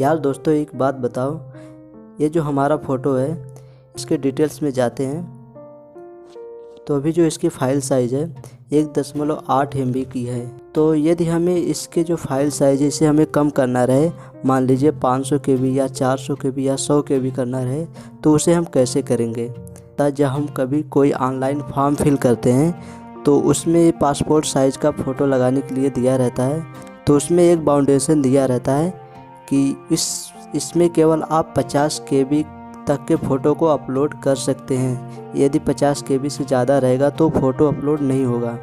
यार दोस्तों एक बात बताओ, ये जो हमारा फ़ोटो है इसके डिटेल्स में जाते हैं तो अभी जो इसकी फ़ाइल साइज़ है 1.8 MB की है। तो यदि हमें इसके जो फाइल साइज़ है इसे हमें कम करना रहे, मान लीजिए 500 KB या 400 KB या 100 KB करना रहे, तो उसे हम कैसे करेंगे? जब हम कभी कोई ऑनलाइन फॉर्म फिल करते हैं तो उसमें पासपोर्ट साइज़ का फ़ोटो लगाने के लिए दिया रहता है, तो उसमें एक बाउंडेशन दिया रहता है कि इसमें केवल आप 50 KB तक के फ़ोटो को अपलोड कर सकते हैं। यदि 50 KB से ज़्यादा रहेगा तो फ़ोटो अपलोड नहीं होगा।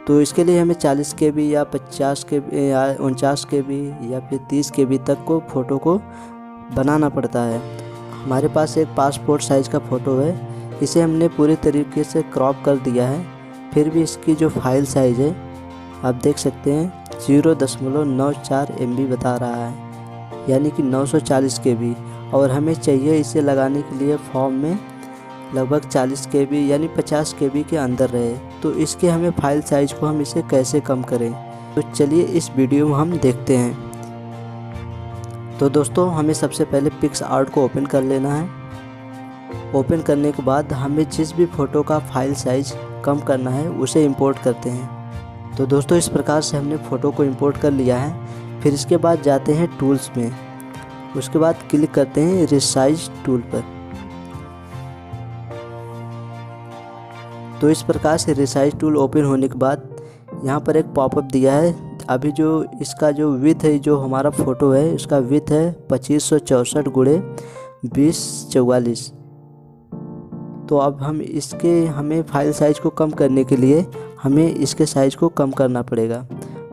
तो इसके लिए हमें 40 KB या 50 KB या 49 KB या फिर 30 KB तक को फ़ोटो को बनाना पड़ता है। हमारे पास एक पासपोर्ट साइज़ का फ़ोटो है, इसे हमने पूरी तरीके से क्रॉप कर दिया है, फिर भी इसकी जो फाइल साइज़ है आप देख सकते हैं 0.94 MB बता रहा है, यानी कि 940 KB। और हमें चाहिए इसे लगाने के लिए फॉर्म में लगभग 40 KB यानी 50 KB के अंदर रहे। तो इसके हमें फाइल साइज़ को हम इसे कैसे कम करें, तो चलिए इस वीडियो में हम देखते हैं। तो दोस्तों हमें सबसे पहले पिक्सआर्ट को ओपन कर लेना है। ओपन करने के बाद हमें जिस भी फ़ोटो का फाइल साइज़ कम करना है उसे इंपोर्ट करते हैं। तो दोस्तों इस प्रकार से हमने फ़ोटो को इंपोर्ट कर लिया है। फिर इसके बाद जाते हैं टूल्स में, उसके बाद क्लिक करते हैं रिसाइज टूल पर। तो इस प्रकार से रिसाइज टूल ओपन होने के बाद यहाँ पर एक पॉपअप दिया है। अभी जो इसका जो विड्थ है, जो हमारा फ़ोटो है उसका विड्थ है 2564 × 2044। तो अब हमें फाइल साइज़ को कम करने के लिए हमें इसके साइज़ को कम करना पड़ेगा।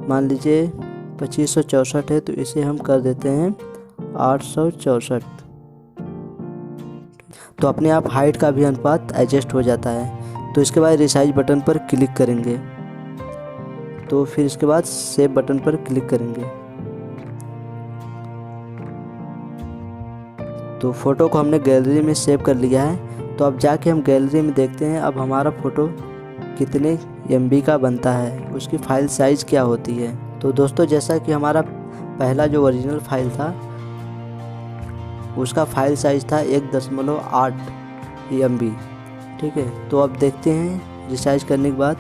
मान लीजिए 2564 है तो इसे हम कर देते हैं 864। तो अपने आप हाइट का भी अनुपात एडजस्ट हो जाता है। तो इसके बाद रिसाइज बटन पर क्लिक करेंगे, तो फिर इसके बाद सेव बटन पर क्लिक करेंगे। तो फ़ोटो को हमने गैलरी में सेव कर लिया है। तो अब जाके हम गैलरी में देखते हैं अब हमारा फ़ोटो कितने MB का बनता है, उसकी फ़ाइल साइज़ क्या होती है। तो दोस्तों जैसा कि हमारा पहला जो ओरिजिनल फाइल था उसका फाइल साइज़ था 1.8 MB, ठीक है। तो अब देखते हैं रिसाइज करने के बाद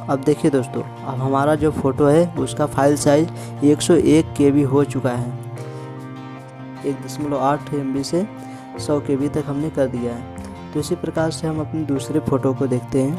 अब देखिए दोस्तों, अब हमारा जो फ़ोटो है उसका फाइल साइज़ 101 KB हो चुका है। 1.8 MB से 100 KB तक हमने कर दिया है। तो इसी प्रकार से हम अपने दूसरे फ़ोटो को देखते हैं।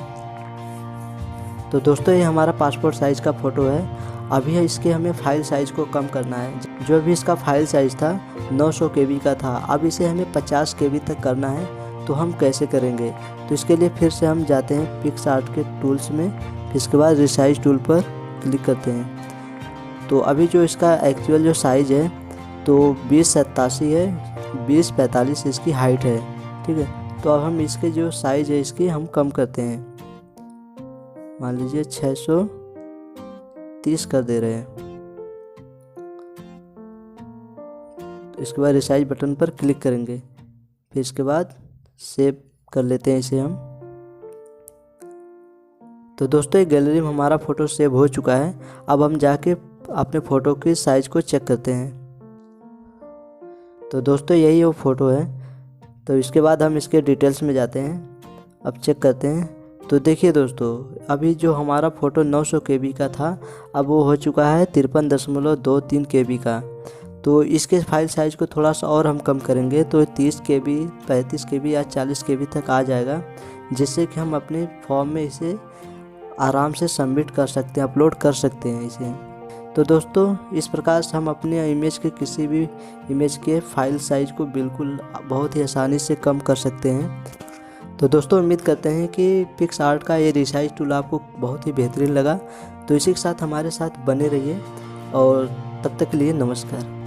तो दोस्तों ये हमारा पासपोर्ट साइज़ का फ़ोटो है। अभी इसके हमें फ़ाइल साइज़ को कम करना है। जो भी इसका फ़ाइल साइज़ था 900 KB का था, अब इसे हमें 50 KB तक करना है। तो हम कैसे करेंगे? तो इसके लिए फिर से हम जाते हैं पिक्सआर्ट के टूल्स में, फिर इसके बाद रिसाइज टूल पर क्लिक करते हैं। तो अभी जो इसका एक्चुअल जो साइज़ है तो 2087 है, 2045 इसकी हाइट है, ठीक है। तो अब हम इसके जो साइज़ है इसकी हम कम करते हैं, मान लीजिए 630 कर दे रहे हैं। तो इसके बाद रिसाइज बटन पर क्लिक करेंगे, फिर इसके बाद सेव कर लेते हैं इसे हम। तो दोस्तों एक गैलरी में हमारा फ़ोटो सेव हो चुका है। अब हम जाके अपने फ़ोटो की साइज़ को चेक करते हैं। तो दोस्तों यही वो फ़ोटो है। तो इसके बाद हम इसके डिटेल्स में जाते हैं, अब चेक करते हैं। तो देखिए दोस्तों अभी जो हमारा फ़ोटो 900 KB का था अब वो हो चुका है 53.23 KB का। तो इसके फाइल साइज़ को थोड़ा सा और हम कम करेंगे तो 30 KB, 35 KB या 40 KB तक आ जाएगा, जिससे कि हम अपने फॉर्म में इसे आराम से सबमिट कर सकते हैं, अपलोड कर सकते हैं इसे। तो दोस्तों इस प्रकार से हम अपने इमेज के किसी भी इमेज के फाइल साइज़ को बिल्कुल बहुत ही आसानी से कम कर सकते हैं। तो दोस्तों उम्मीद करते हैं कि पिक्सआर्ट का ये रिसाइज टूल आपको बहुत ही बेहतरीन लगा। तो इसी के साथ हमारे साथ बने रहिए और तब तक के लिए नमस्कार।